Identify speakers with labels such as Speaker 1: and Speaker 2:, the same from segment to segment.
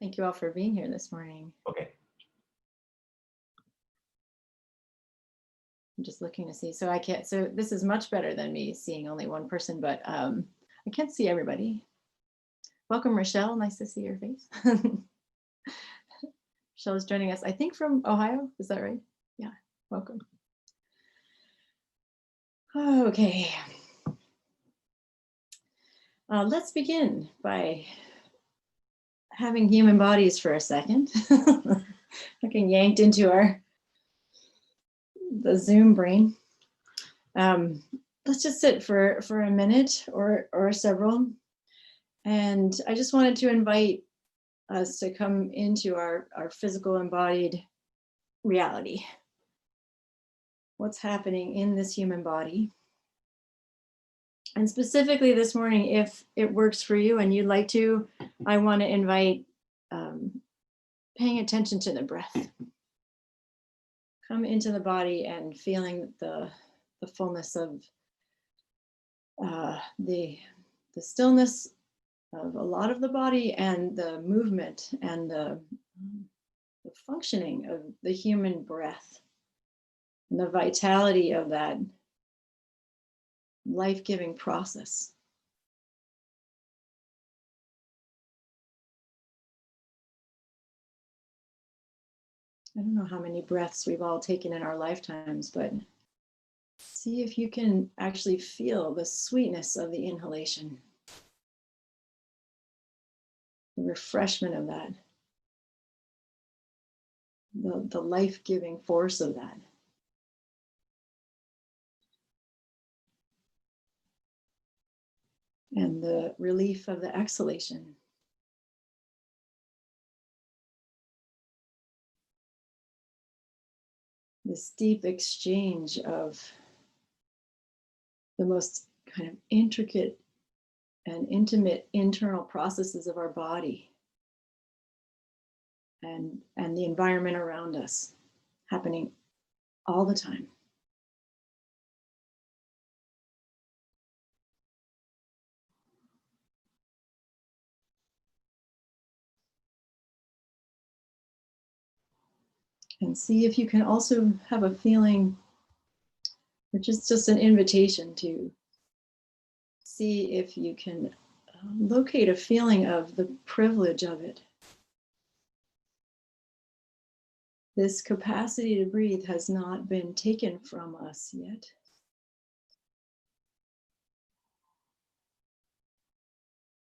Speaker 1: Thank you all for being here this morning.
Speaker 2: Okay.
Speaker 1: I'm just looking to see. So I can't, so this is much better than me seeing only one person, but I can't see everybody. Welcome, Rochelle. Nice to see your face. Rochelle is joining us, I think from Ohio. Is that right? Yeah, welcome. Okay. Let's begin by having human bodies for a second. Looking yanked into the Zoom brain. Let's just sit for a minute or several. And I just wanted to invite us to come into our physical embodied reality. What's happening in this human body? And specifically this morning, if it works for you and you'd like to, I want to invite paying attention to the breath. Come into the body and feeling the fullness of the stillness of a lot of the body and the movement and the functioning of the human breath and the vitality of that life-giving process. I don't know how many breaths we've all taken in our lifetimes, but see if you can actually feel the sweetness of the inhalation, the refreshment of that, the life-giving force of that. And the relief of the exhalation. This deep exchange of the most kind of intricate and intimate internal processes of our body and the environment around us happening all the time. And see if you can also have a feeling, which is just an invitation to see if you can locate a feeling of the privilege of it. This capacity to breathe has not been taken from us yet.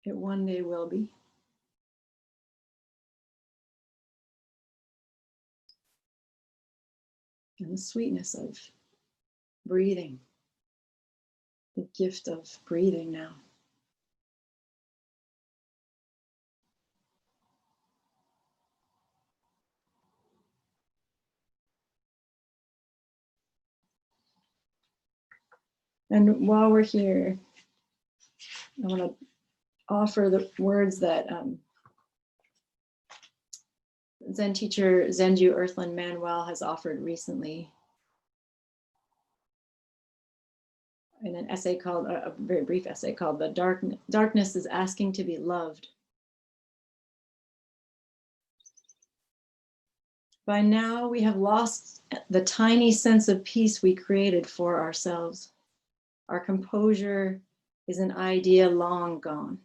Speaker 1: It one day will be. And the sweetness of breathing, the gift of breathing now. And while we're here, I want to offer the words that Zen teacher Zenju Earthland Manuel has offered recently in an essay called, a very brief essay called "The Darkness is Asking to be Loved." By now, we have lost the tiny sense of peace we created for ourselves. Our composure is an idea long gone,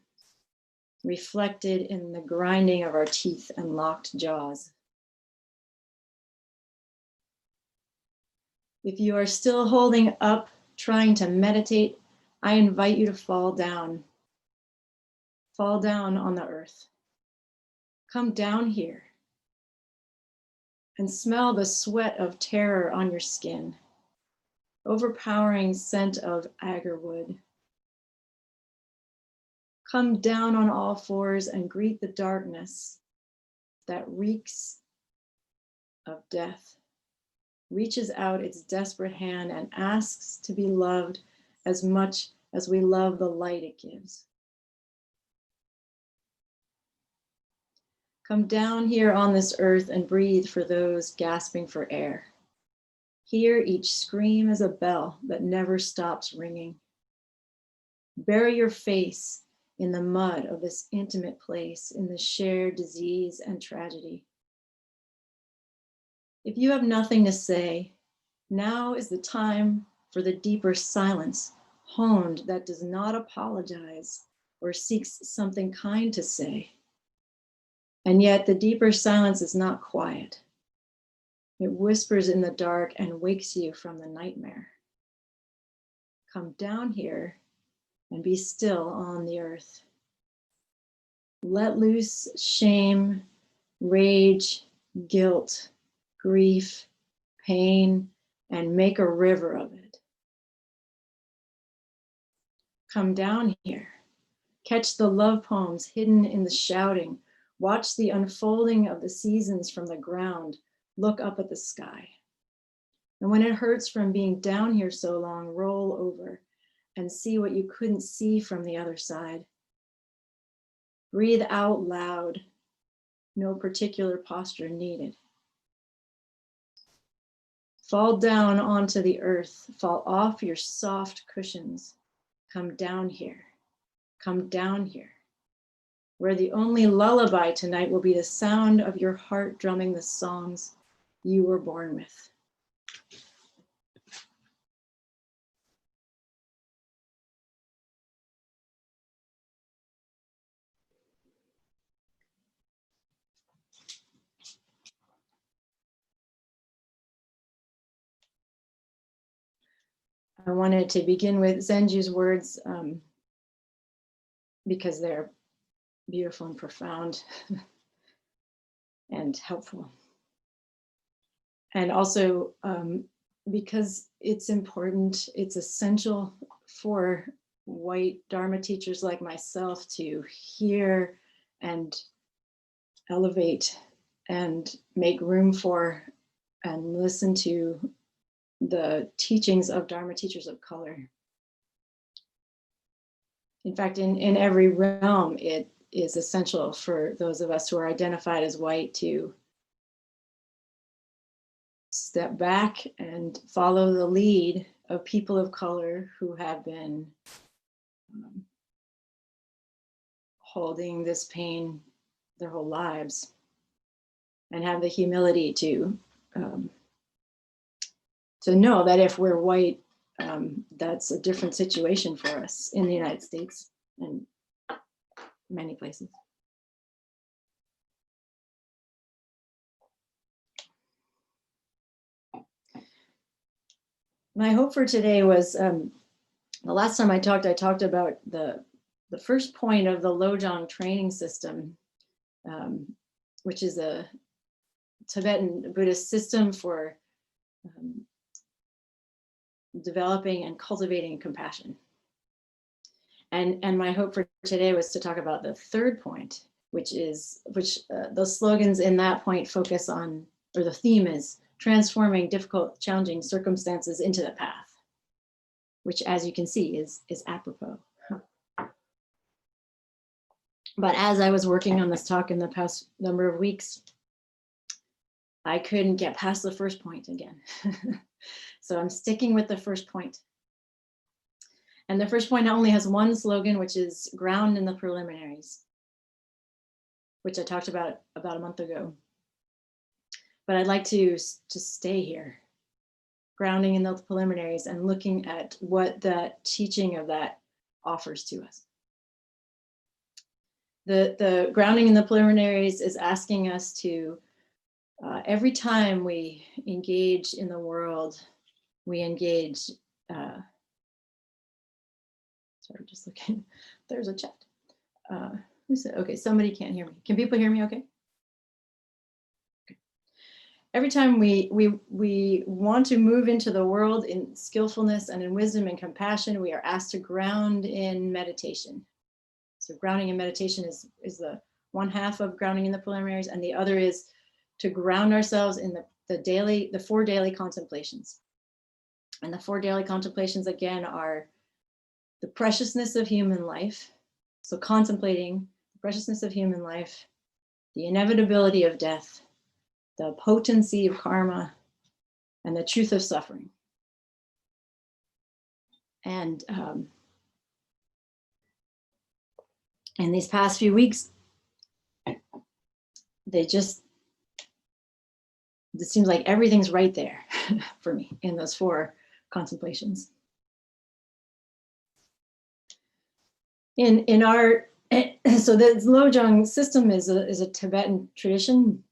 Speaker 1: reflected in the grinding of our teeth and locked jaws. If you are still holding up, trying to meditate, I invite you to fall down. Fall down on the earth. Come down here and smell the sweat of terror on your skin, overpowering scent of agarwood. Come down on all fours and greet the darkness that reeks of death, reaches out its desperate hand and asks to be loved as much as we love the light it gives. Come down here on this earth and breathe for those gasping for air. Hear each scream as a bell that never stops ringing. Bury your face in the mud of this intimate place, in the shared disease and tragedy. If you have nothing to say, now is the time for the deeper silence, honed, that does not apologize or seeks something kind to say. And yet the deeper silence is not quiet. It whispers in the dark and wakes you from the nightmare. Come down here and be still on the earth. Let loose shame, rage, guilt, grief, pain, and make a river of it. Come down here. Catch the love poems hidden in the shouting. Watch the unfolding of the seasons from the ground. Look up at the sky. And when it hurts from being down here so long, roll over and see what you couldn't see from the other side. Breathe out loud. No particular posture needed. Fall down onto the earth. Fall off your soft cushions. Come down here. Come down here. Where the only lullaby tonight will be the sound of your heart drumming the songs you were born with. I wanted to begin with Zenju's words because they're beautiful and profound and helpful. And also because it's important, it's essential for white Dharma teachers like myself to hear and elevate and make room for and listen to the teachings of Dharma teachers of color. In fact, in every realm, it is essential for those of us who are identified as white to step back and follow the lead of people of color who have been holding this pain their whole lives, and have the humility to know that if we're white, that's a different situation for us in the United States and many places. My hope for today was, the last time I talked about the first point of the Lojong training system, which is a Tibetan Buddhist system for developing and cultivating compassion. And my hope for today was to talk about the third point, which the slogans in that point focus on, or the theme is transforming difficult, challenging circumstances into the path, which, as you can see, is apropos. But as I was working on this talk in the past number of weeks, I couldn't get past the first point again. So I'm sticking with the first point. And the first point only has one slogan, which is ground in the preliminaries, which I talked about a month ago. But I'd like to stay here, grounding in the preliminaries and looking at what the teaching of that offers to us. The grounding in the preliminaries is asking us to, every time we engage in the world, we engage, sorry, just looking, there's a chat. Who said, okay, somebody can't hear me. Can people hear me okay? Every time we want to move into the world in skillfulness and in wisdom and compassion, we are asked to ground in meditation. So grounding in meditation is the one half of grounding in the preliminaries, and the other is to ground ourselves in the 4 daily contemplations. And the 4 daily contemplations, again, are the preciousness of human life. So contemplating the preciousness of human life, the inevitability of death, the potency of karma, and the truth of suffering. And And these past few weeks, it seems like everything's right there for me in those 4 contemplations. In our, so the Lojong system is a Tibetan tradition,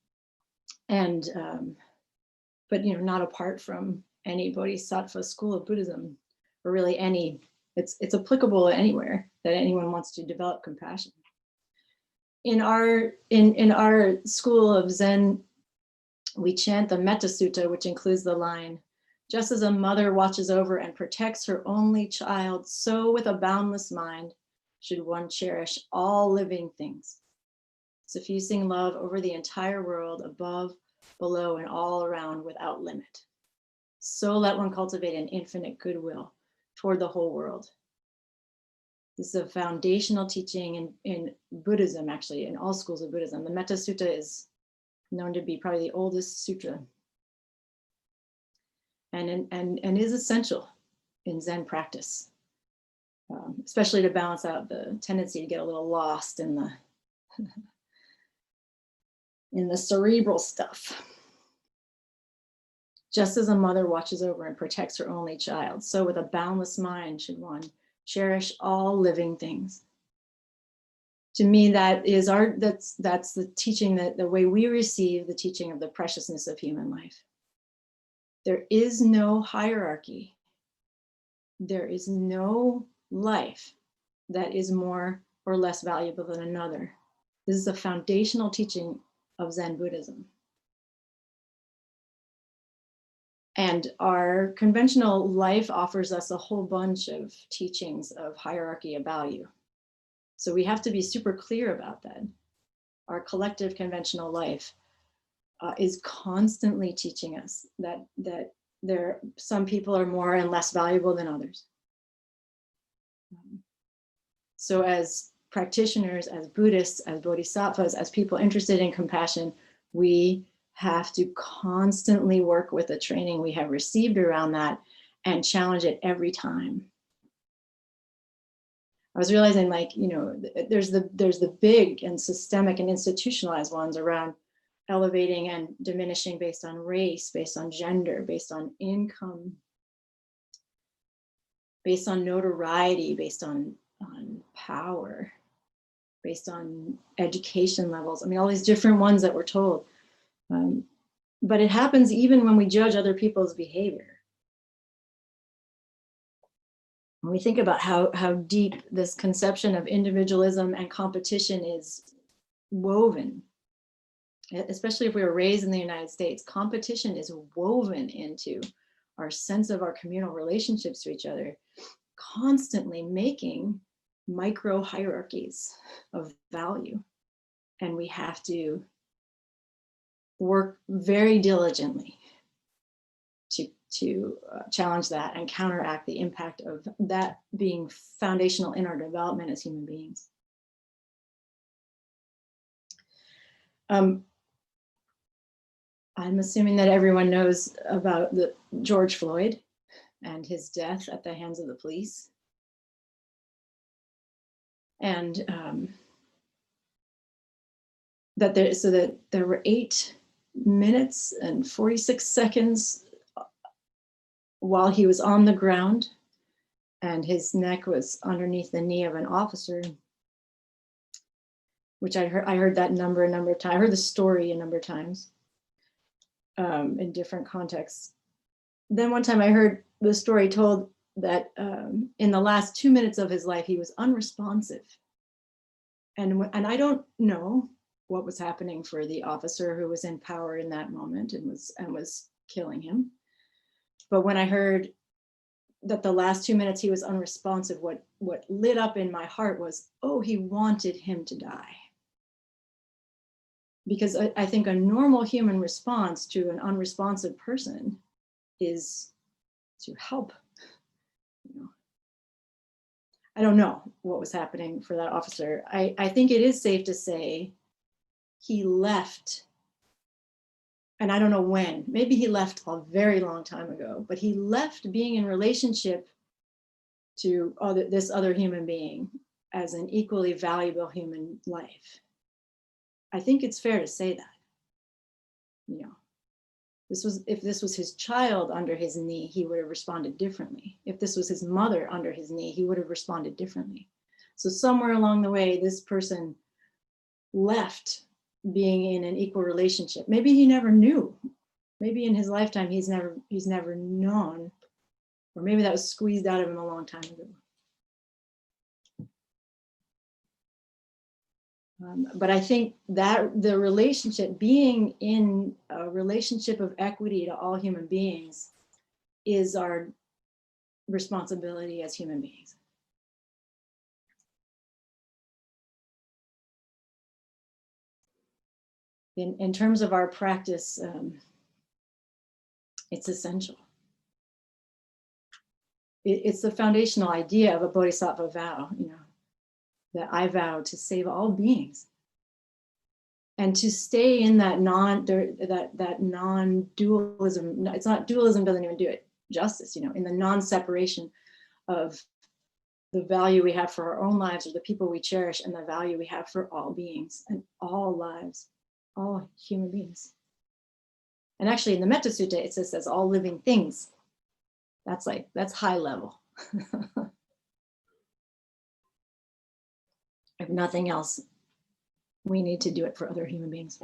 Speaker 1: and but not apart from any bodhisattva school of Buddhism, or really any. It's applicable anywhere that anyone wants to develop compassion. In our school of Zen, we chant the Metta Sutta, which includes the line, "Just as a mother watches over and protects her only child, so with a boundless mind should one cherish all living things, suffusing love over the entire world, above, below, and all around without limit. So let one cultivate an infinite goodwill toward the whole world." This is a foundational teaching in Buddhism, actually, in all schools of Buddhism. The Metta Sutta is known to be probably the oldest sutra, and is essential in Zen practice, especially to balance out the tendency to get a little lost in the cerebral stuff. Just as a mother watches over and protects her only child, so with a boundless mind should one cherish all living things. To me, that's the teaching, that the way we receive the teaching of the preciousness of human life. There is no hierarchy. There is no life that is more or less valuable than another. This is a foundational teaching of Zen Buddhism. And our conventional life offers us a whole bunch of teachings of hierarchy of value. So we have to be super clear about that. Our collective conventional life is constantly teaching us that some people are more and less valuable than others. So as practitioners, as Buddhists, as bodhisattvas, as people interested in compassion, we have to constantly work with the training we have received around that and challenge it every time. I was realizing, there's the big and systemic and institutionalized ones around elevating and diminishing based on race, based on gender, based on income, based on notoriety, based on power, based on education levels. I mean, all these different ones that we're told. But it happens even when we judge other people's behavior. When we think about how deep this conception of individualism and competition is woven, especially if we were raised in the United States, competition is woven into our sense of our communal relationships to each other, constantly making micro hierarchies of value. And we have to work very diligently to challenge that and counteract the impact of that being foundational in our development as human beings. I'm assuming that everyone knows about George Floyd and his death at the hands of the police. And that there were 8 minutes and 46 seconds while he was on the ground and his neck was underneath the knee of an officer, which I heard that number a number of times. I heard the story a number of times in different contexts. Then one time I heard the story told that in the last 2 minutes of his life, he was unresponsive. And I don't know what was happening for the officer who was in power in that moment and was killing him. But when I heard that the last 2 minutes he was unresponsive, what lit up in my heart was, oh, he wanted him to die. Because I think a normal human response to an unresponsive person is to help. I don't know what was happening for that officer. I think it is safe to say he left, and I don't know when, maybe he left a very long time ago, but he left being in relationship to this other human being as an equally valuable human life. I think it's fair to say that, you know, if this was his child under his knee, he would have responded differently. If this was his mother under his knee, he would have responded differently. So somewhere along the way, this person left being in an equal relationship. Maybe he never knew. Maybe in his lifetime, he's never known, or maybe that was squeezed out of him a long time ago. But I think that the relationship, being in a relationship of equity to all human beings, is our responsibility as human beings. In terms of our practice, it's essential. It's the foundational idea of a bodhisattva vow, you know, that I vow to save all beings, and to stay in that non-dualism. It's not dualism, doesn't even do it justice, you know, in the non-separation of the value we have for our own lives or the people we cherish, and the value we have for all beings and all lives, all human beings. And actually in the Metta Sutta, it says all living things. That's high level. If nothing else, we need to do it for other human beings.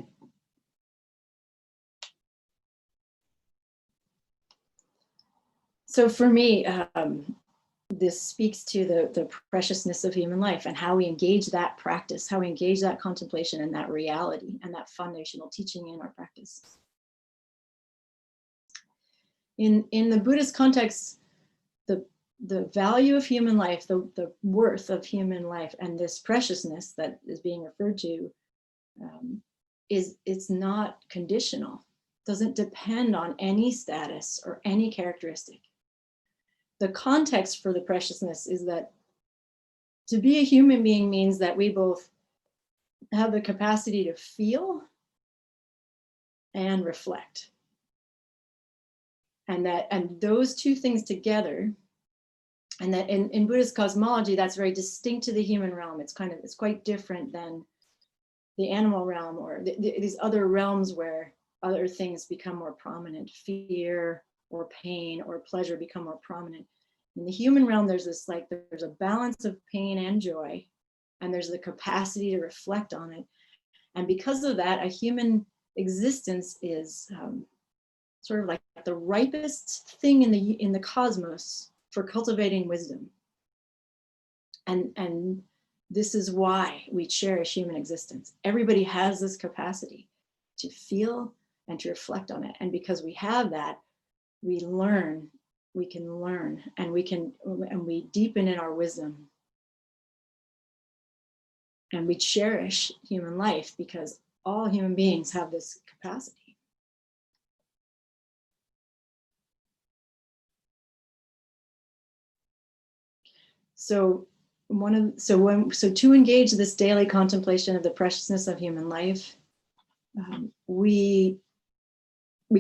Speaker 1: So for me, this speaks to the preciousness of human life and how we engage that practice, how we engage that contemplation and that reality and that foundational teaching in our practice. In the Buddhist context, the value of human life, the worth of human life, and this preciousness that is being referred to, it's not conditional. Doesn't depend on any status or any characteristic. The context for the preciousness is that to be a human being means that we both have the capacity to feel and reflect. And those two things together, and that in Buddhist cosmology, that's very distinct to the human realm. It's quite different than the animal realm or these other realms where other things become more prominent. Fear or pain or pleasure become more prominent. In the human realm, there's a balance of pain and joy, and there's the capacity to reflect on it. And because of that, a human existence is sort of like the ripest thing in the cosmos for cultivating wisdom. And this is why we cherish human existence. Everybody has this capacity to feel and to reflect on it. And because we have that, we can learn, and we deepen in our wisdom. And we cherish human life because all human beings have this capacity. So to engage this daily contemplation of the preciousness of human life, we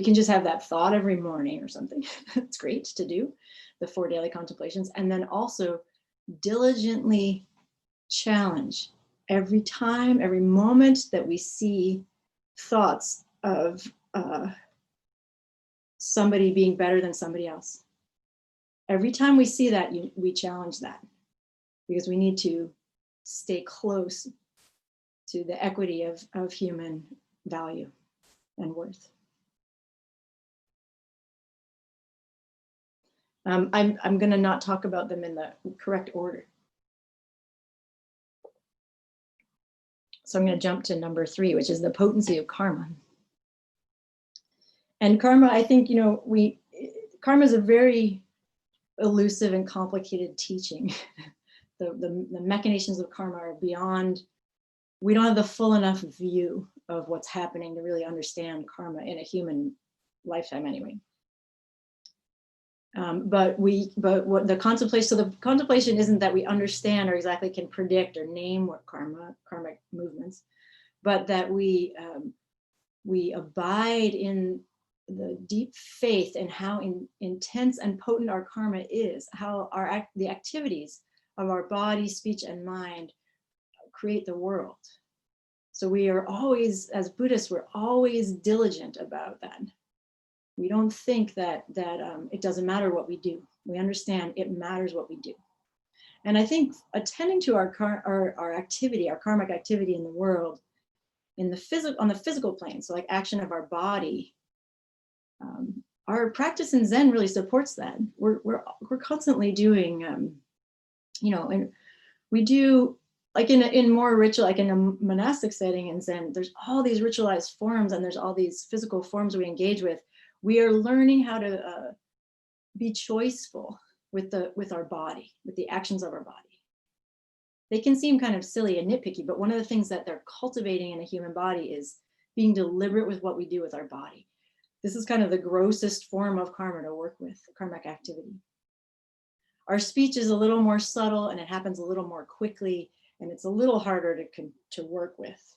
Speaker 1: can just have that thought every morning or something. It's great to do the 4 daily contemplations, and then also diligently challenge every time, every moment that we see thoughts of somebody being better than somebody else. Every time we see that, we challenge that, because we need to stay close to the equity of human value and worth. I'm going to not talk about them in the correct order. So I'm going to jump to number 3, which is the potency of karma. And karma, I think, karma is a very elusive and complicated teaching. The machinations of karma are beyond, we don't have the full enough view of what's happening to really understand karma in a human lifetime anyway. But what the contemplation, so the contemplation isn't that we understand or exactly can predict or name what karmic movements, but that we abide in the deep faith in how intense and potent our karma is, how the activities of our body, speech, and mind create the world. So we are always, as Buddhists, we're always diligent about that. We don't think that it doesn't matter what we do. We understand it matters what we do. And I think attending to our activity, our karmic activity in the world, on the physical plane, so like action of our body, our practice in Zen really supports that. We're constantly doing, and we do, like in more ritual, like in a monastic setting in Zen, there's all these ritualized forms and there's all these physical forms we engage with. We are learning how to be choiceful with our body, with the actions of our body. They can seem kind of silly and nitpicky, but one of the things that they're cultivating in a human body is being deliberate with what we do with our body. This is kind of the grossest form of karma to work with, karmic activity. Our speech is a little more subtle and it happens a little more quickly, and it's a little harder to work with.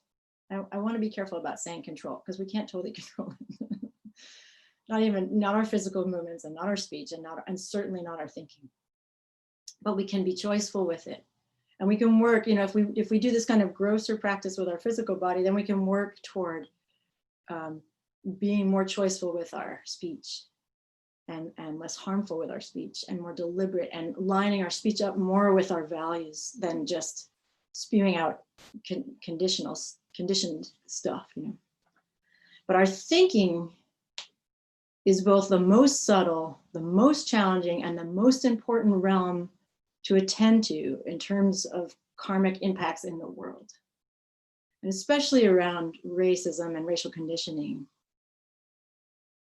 Speaker 1: I want to be careful about saying control, because we can't totally control it. not our physical movements, and not our speech, and certainly not our thinking. But we can be choiceful with it. And we can work, if we do this kind of grosser practice with our physical body, then we can work toward being more choiceful with our speech, and less harmful with our speech, and more deliberate, and lining our speech up more with our values than just spewing out conditioned stuff. But our thinking is both the most subtle, the most challenging, and the most important realm to attend to in terms of karmic impacts in the world. And especially around racism and racial conditioning.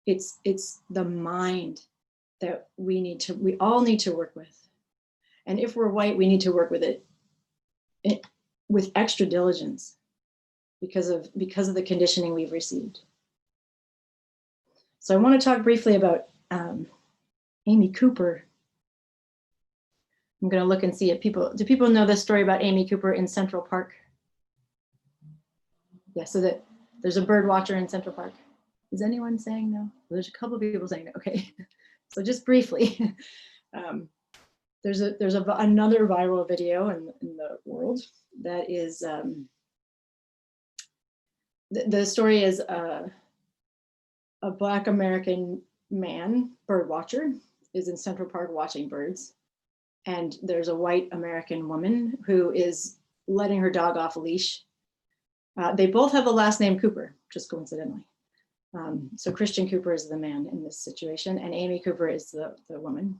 Speaker 1: It's the mind that we all need to work with. And if we're white, we need to work with it with extra diligence because of the conditioning we've received. So I want to talk briefly about Amy Cooper. I'm going to look and see if do people know the story about Amy Cooper in Central Park? Yeah, so that there's a bird watcher in Central Park. Is anyone saying no? Well, there's a couple of people saying no. Okay, so just briefly, there's another viral video in the world that is, the story is a Black American man, bird watcher, is in Central Park watching birds. And there's a white American woman who is letting her dog off a leash. They both have the last name Cooper, just coincidentally. So Christian Cooper is the man in this situation, and Amy Cooper is the woman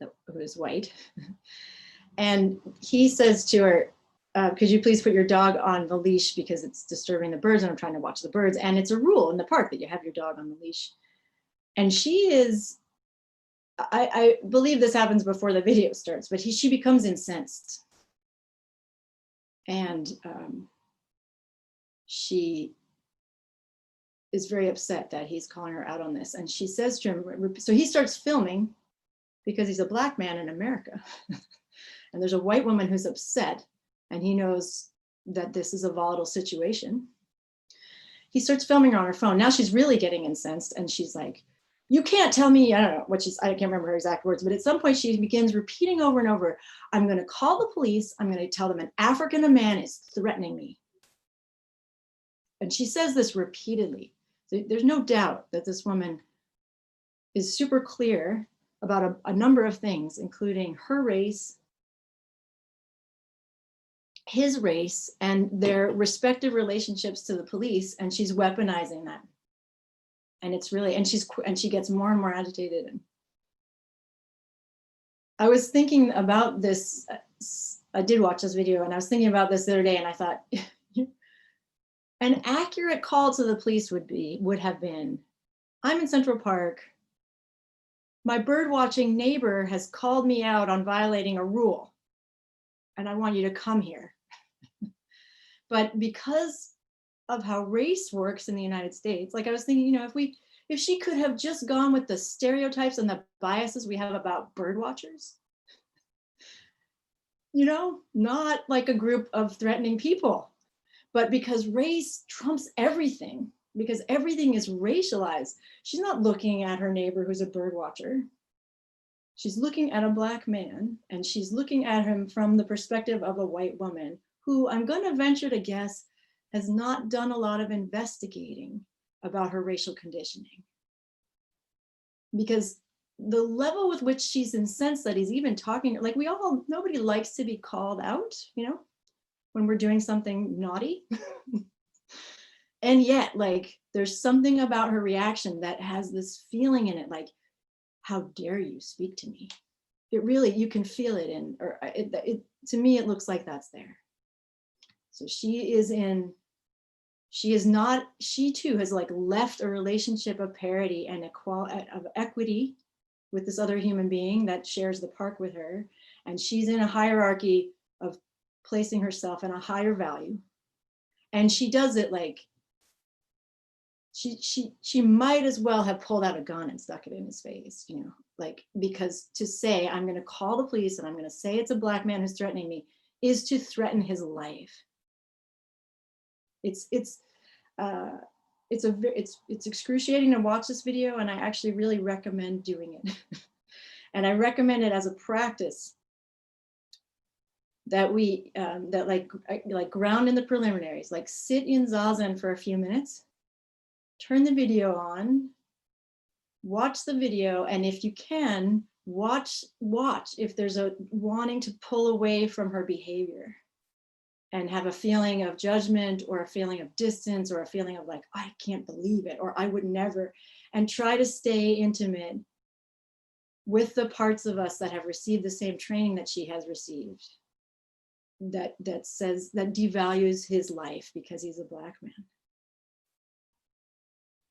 Speaker 1: who is white. And he says to her, could you please put your dog on the leash because it's disturbing the birds and I'm trying to watch the birds. And it's a rule in the park that you have your dog on the leash. And she is, I believe this happens before the video starts, but she becomes incensed. And she is very upset that he's calling her out on this. And she says to him, so he starts filming because he's a Black man in America. And there's a white woman who's upset, and he knows that this is a volatile situation. He starts filming her on her phone. Now she's really getting incensed, and she's like, you can't tell me, I don't know what I can't remember her exact words, but at some point she begins repeating over and over, I'm going to call the police. I'm going to tell them an African man is threatening me. And she says this repeatedly. There's no doubt that this woman is super clear about a number of things, including her race, his race, and their respective relationships to the police, and she's weaponizing that. And it's really, and she gets more and more agitated. And I was thinking about this, I did watch this video, and I was thinking about this the other day, and I thought, an accurate call to the police would have been, I'm in Central Park. My bird watching neighbor has called me out on violating a rule, and I want you to come here. But because of how race works in the United States, like I was thinking, if she could have just gone with the stereotypes and the biases we have about bird watchers, not like a group of threatening people, but because race trumps everything, because everything is racialized. She's not looking at her neighbor who's a bird watcher. She's looking at a Black man, and she's looking at him from the perspective of a white woman who, I'm going to venture to guess, has not done a lot of investigating about her racial conditioning. Because the level with which she's incensed that he's even talking, like nobody likes to be called out, when we're doing something naughty. And yet, like, there's something about her reaction that has this feeling in it, like, how dare you speak to me? It really, you can feel it in, or to me, it looks like that's there. So she too has like left a relationship of parity and of equity with this other human being that shares the park with her. And she's in a hierarchy of placing herself in a higher value. And she does it like, she might as well have pulled out a gun and stuck it in his face, like, because to say, I'm going to call the police and I'm going to say it's a Black man who's threatening me is to threaten his life. It's excruciating to watch this video, and I actually really recommend doing it. And I recommend it as a practice that we like ground in the preliminaries, like sit in zazen for a few minutes, turn the video on, watch the video, and if you can, watch if there's a wanting to pull away from her behavior and have a feeling of judgment or a feeling of distance or a feeling of like, I can't believe it, or I would never, and try to stay intimate with the parts of us that have received the same training that she has received, that devalues his life because he's a Black man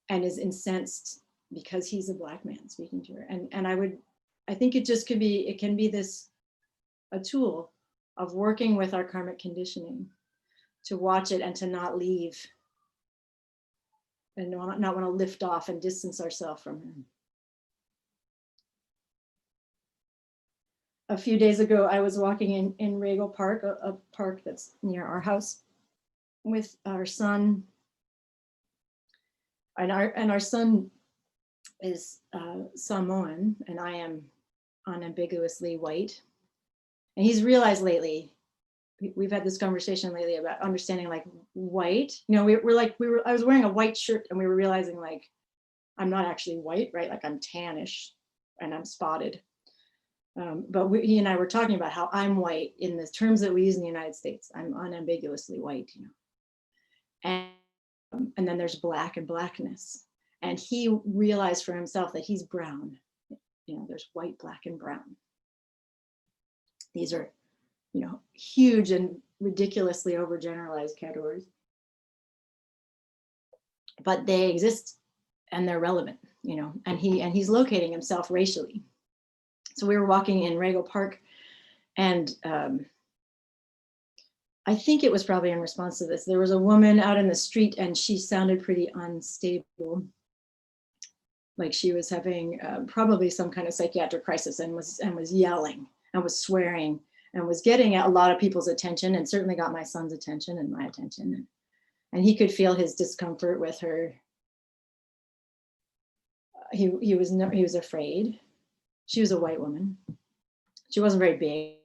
Speaker 1: and is incensed because he's a Black man speaking to her. And I think it can be a tool of working with our karmic conditioning to watch it and to not leave and not want to lift off and distance ourselves from him. A few days ago, I was walking in Regal Park, a park that's near our house, with our son. And our son is Samoan, and I am unambiguously white. And he's realized lately, we've had this conversation lately about understanding like white. I was wearing a white shirt and we were realizing like, I'm not actually white, right? Like I'm tannish and I'm spotted. But he and I were talking about how I'm white in the terms that we use in the United States. I'm unambiguously white, And then there's Black and Blackness. And he realized for himself that he's brown. There's white, Black, and brown. These are, huge and ridiculously overgeneralized categories. But they exist and they're relevant, and he's locating himself racially. So we were walking in Regal Park, and I think it was probably in response to this. There was a woman out in the street and she sounded pretty unstable. Like she was having probably some kind of psychiatric crisis and was yelling and was swearing and was getting a lot of people's attention, and certainly got my son's attention and my attention. And he could feel his discomfort with her. He was afraid. She was a white woman. She wasn't very big.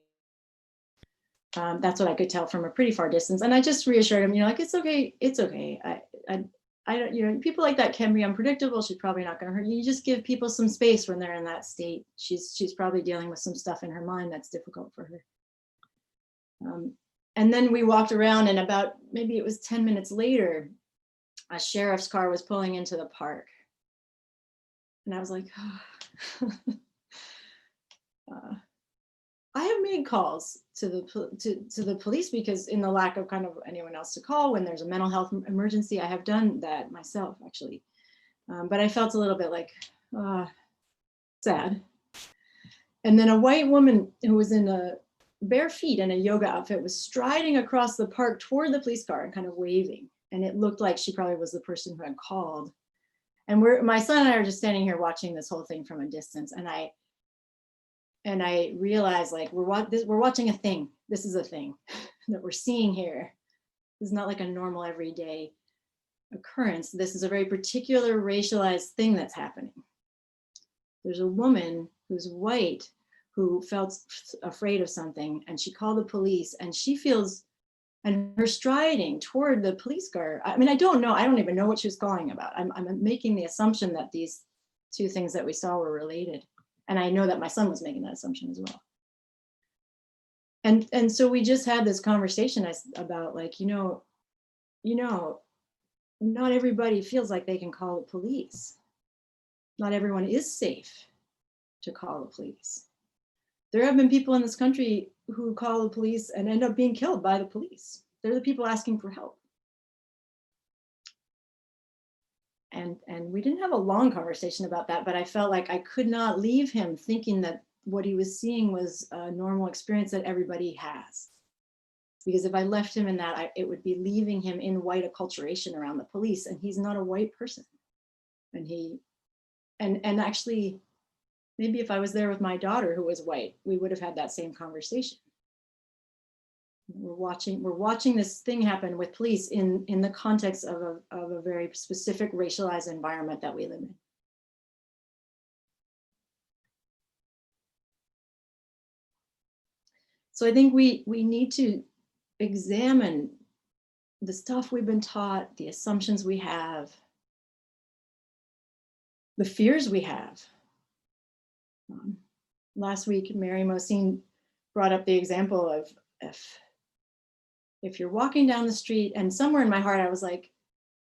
Speaker 1: That's what I could tell from a pretty far distance. And I just reassured him, like, it's okay. It's okay. I don't, people like that can be unpredictable. She's probably not going to hurt you. You just give people some space when they're in that state. She's probably dealing with some stuff in her mind that's difficult for her. And then we walked around, and about, maybe it was 10 minutes later, a sheriff's car was pulling into the park. And I was like, I have made calls to the police because in the lack of kind of anyone else to call when there's a mental health emergency, I have done that myself actually. But I felt a little bit like sad. And then a white woman who was in a bare feet and a yoga outfit was striding across the park toward the police car and kind of waving. And it looked like she probably was the person who had called. And my son and I are just standing here watching this whole thing from a distance. And I realized, like, we're watching a thing. This is a thing that we're seeing here. This is not like a normal everyday occurrence. This is a very particular racialized thing that's happening. There's a woman who's white who felt afraid of something, and she called the police, and she feels, and her striding toward the police car. I mean, I don't know. I don't even know what she was calling about. I'm making the assumption that these two things that we saw were related. And I know that my son was making that assumption as well. And so we just had this conversation about like, not everybody feels like they can call the police. Not everyone is safe to call the police. There have been people in this country who call the police and end up being killed by the police. They're the people asking for help. And we didn't have a long conversation about that, but I felt like I could not leave him thinking that what he was seeing was a normal experience that everybody has. Because if I left him in that, it would be leaving him in white acculturation around the police, and he's not a white person. And actually, maybe if I was there with my daughter who was white, we would have had that same conversation. We're watching this thing happen with police in the context of a very specific racialized environment that we live in. So I think we need to examine the stuff we've been taught, the assumptions we have, the fears we have. Last week, Mary Mosine brought up the example of if you're walking down the street, and somewhere in my heart I was like,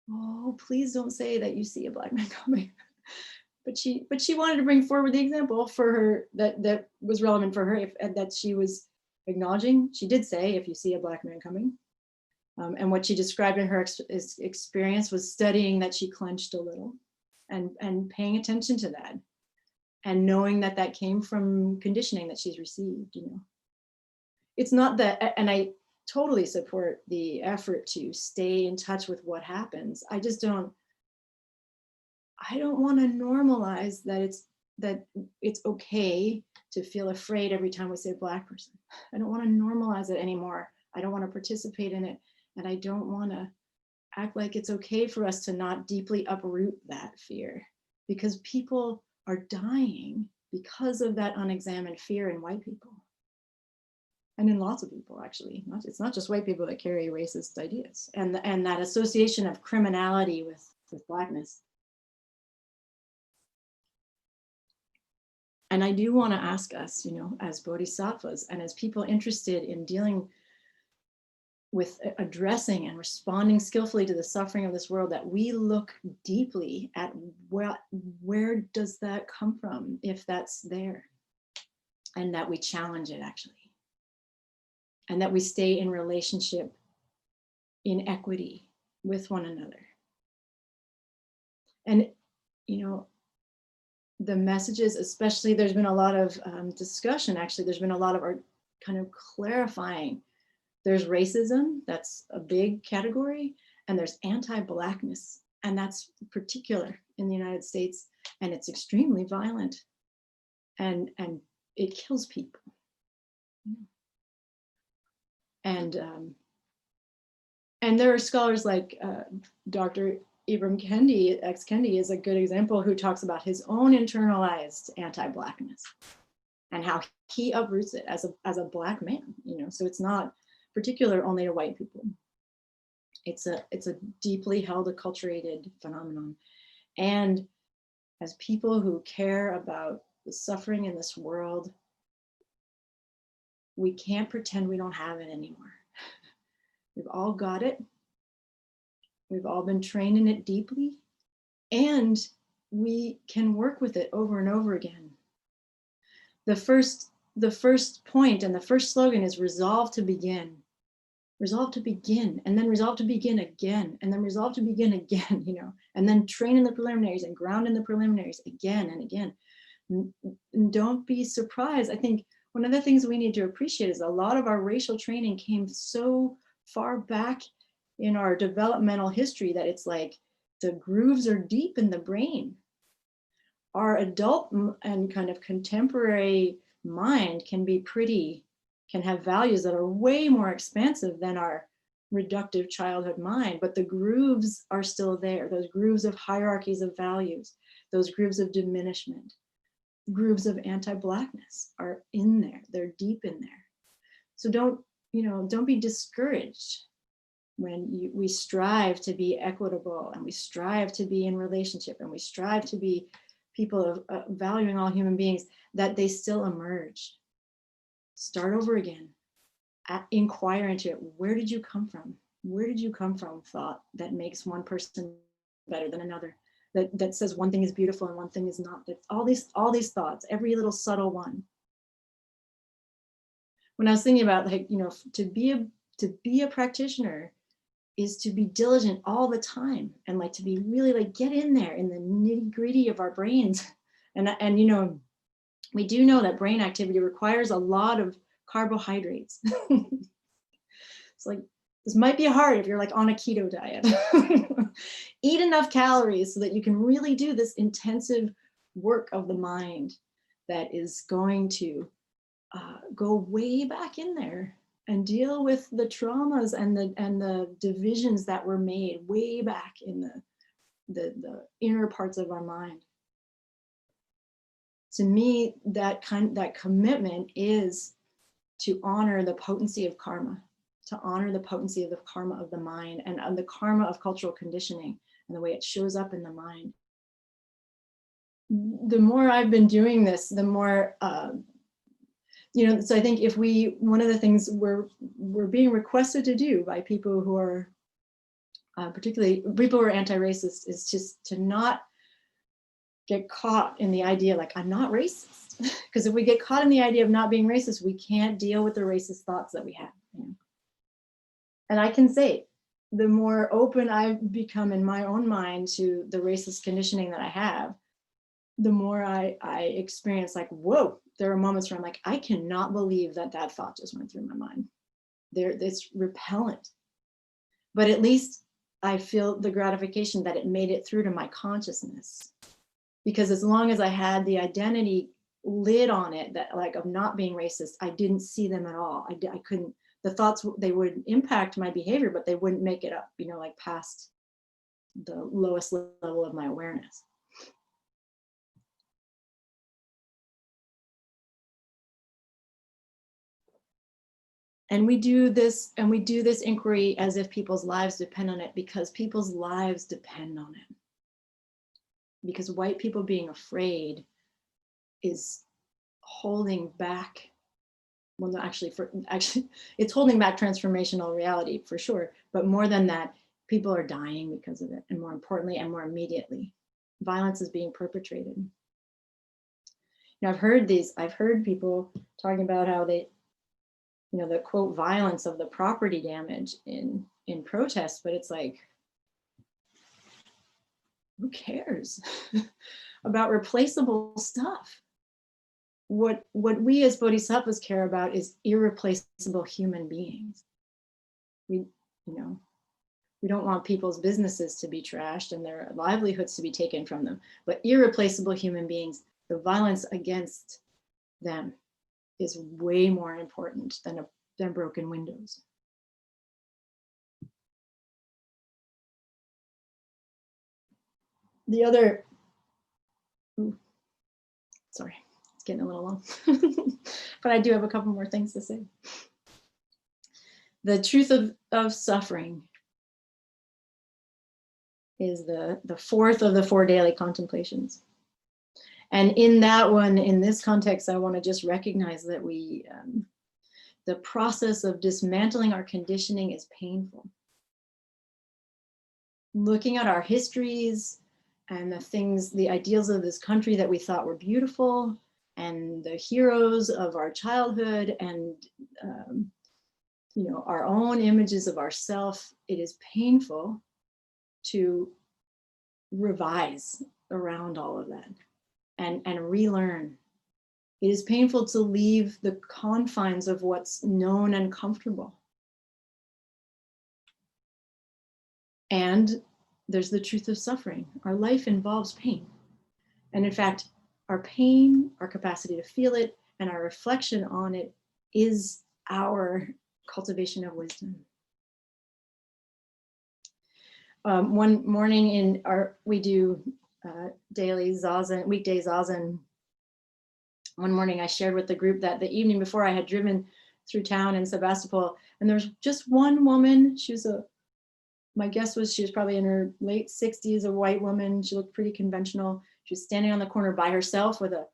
Speaker 1: oh, please don't say that you see a Black man coming. But she wanted to bring forward the example for her that was relevant for her, that she was acknowledging. She did say, if you see a Black man coming. And what she described in her experience was studying that she clenched a little and paying attention to that. And knowing that that came from conditioning that she's received, It's not that, and I totally support the effort to stay in touch with what happens. I don't want to normalize that it's okay to feel afraid every time we say a Black person. I don't want to normalize it anymore. I don't want to participate in it. And I don't want to act like it's okay for us to not deeply uproot that fear, because people are dying because of that unexamined fear in white people. And in lots of people, actually. It's not just white people that carry racist ideas. And that association of criminality with Blackness. And I do want to ask us, as bodhisattvas and as people interested in dealing with addressing and responding skillfully to the suffering of this world, that we look deeply at where does that come from, if that's there, and that we challenge it actually. And that we stay in relationship, in equity with one another. And, the messages, especially, there's been a lot of discussion, actually, there's been a lot of kind of clarifying. There's racism, that's a big category, and there's anti-Blackness, and that's particular in the United States, and it's extremely violent, and it kills people. And there are scholars like Dr. Ibram Kendi, ex-Kendi, is a good example, who talks about his own internalized anti-Blackness and how he uproots it as a Black man. So it's not particular only to white people. It's a deeply held, acculturated phenomenon. And as people who care about the suffering in this world, we can't pretend we don't have it anymore. We've all got it. We've all been trained in it deeply, and we can work with it over and over again. The first point and the first slogan is resolve to begin. Resolve to begin, and then resolve to begin again, and then resolve to begin again, and then train in the preliminaries and ground in the preliminaries again and again. And don't be surprised. I think one of the things we need to appreciate is a lot of our racial training came so far back in our developmental history that it's like the grooves are deep in the brain. Our adult and kind of contemporary mind can have values that are way more expansive than our reductive childhood mind, but the grooves are still there, those grooves of hierarchies of values, those grooves of diminishment. grooves of anti-Blackness are in there. They're deep in there. So don't be discouraged when we strive to be equitable, and we strive to be in relationship, and we strive to be people of valuing all human beings, that they still emerge. Start over again. Inquire into it. Where did you come from? Where did you come from? Thought that makes one person better than another, that says one thing is beautiful and one thing is not. That all these thoughts, every little subtle one. When I was thinking about, like, to be a practitioner is to be diligent all the time, and like to be really like get in there in the nitty gritty of our brains. And we do know that brain activity requires a lot of carbohydrates. It's like, this might be hard if you're like on a keto diet. Eat enough calories so that you can really do this intensive work of the mind that is going to go way back in there and deal with the traumas and the divisions that were made way back in the inner parts of our mind. To me, that commitment is to honor the potency of karma, to honor the potency of the karma of the mind, and the karma of cultural conditioning and the way it shows up in the mind. The more I've been doing this, the more so I think one of the things we're being requested to do by people who are, particularly people who are anti-racist, is just to not get caught in the idea like, I'm not racist. Because if we get caught in the idea of not being racist, we can't deal with the racist thoughts that we have. And I can say, the more open I've become in my own mind to the racist conditioning that I have, the more I experience like, whoa, there are moments where I'm like, I cannot believe that thought just went through my mind. It's repellent. But at least I feel the gratification that it made it through to my consciousness. Because as long as I had the identity lid on it, that like of not being racist, I didn't see them at all. I couldn't, the thoughts, they would impact my behavior, but they wouldn't make it up, like past the lowest level of my awareness. And we do this inquiry as if people's lives depend on it, because people's lives depend on it. Because white people being afraid is holding back, well, actually, it's holding back transformational reality for sure. But more than that, people are dying because of it. And more importantly, and more immediately, violence is being perpetrated. I've heard people talking about how they, the quote violence of the property damage in protests, but it's like, who cares about replaceable stuff? What we as bodhisattvas care about is irreplaceable human beings. We don't want people's businesses to be trashed and their livelihoods to be taken from them, but irreplaceable human beings, the violence against them is way more important than broken windows. The other, sorry, it's getting a little long, but I do have a couple more things to say. The truth of suffering is the fourth of the 4 daily contemplations. And in that one, in this context, I want to just recognize that the process of dismantling our conditioning is painful. Looking at our histories and the ideals of this country that we thought were beautiful, and the heroes of our childhood, and our own images of ourself, it is painful to revise around all of that and relearn. It is painful to leave the confines of what's known and comfortable. And there's the truth of suffering. Our life involves pain. And in fact, our pain, our capacity to feel it, and our reflection on it is our cultivation of wisdom. One morning we do daily zazen, weekday zazen one morning I shared with the group that the evening before I had driven through town in Sebastopol, and there was just one woman. She was my guess was she was probably in her late 60s, a white woman. She looked pretty conventional. She was standing on the corner by herself with a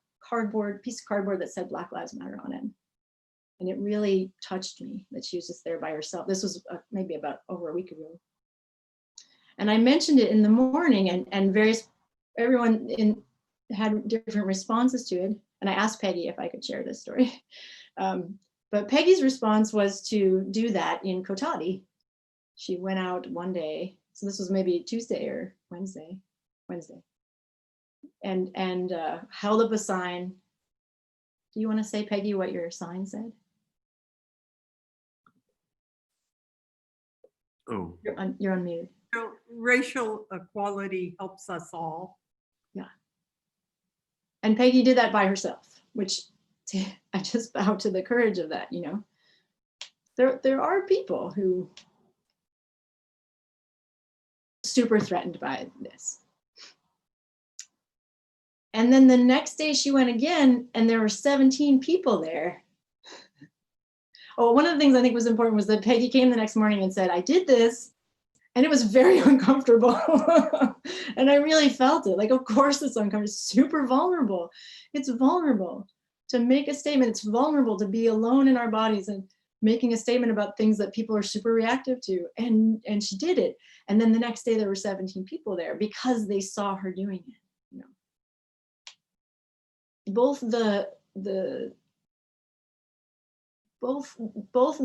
Speaker 1: piece of cardboard that said Black Lives Matter on it. And it really touched me that she was just there by herself. This was maybe about over a week ago. And I mentioned it in the morning, and everyone had different responses to it. And I asked Peggy if I could share this story. But Peggy's response was to do that in Kotati. She went out one day, so this was maybe Tuesday or Wednesday, and held up a sign. Do you want to say, Peggy, what your sign said?
Speaker 2: Oh,
Speaker 1: You're unmuted.
Speaker 3: Racial equality helps us all.
Speaker 1: Yeah. And Peggy did that by herself, which I just bow to the courage of that, you know. There are people who super threatened by this. And then the next day she went again, and there were 17 people there. Oh, one of the things I think was important was that Peggy came the next morning and said, I did this, and it was very uncomfortable. And I really felt it. Like, of course it's uncomfortable, it's super vulnerable. It's vulnerable to make a statement. It's vulnerable to be alone in our bodies and making a statement about things that people are super reactive to. And she did it. And then the next day there were 17 people there because they saw her doing it. You know, both the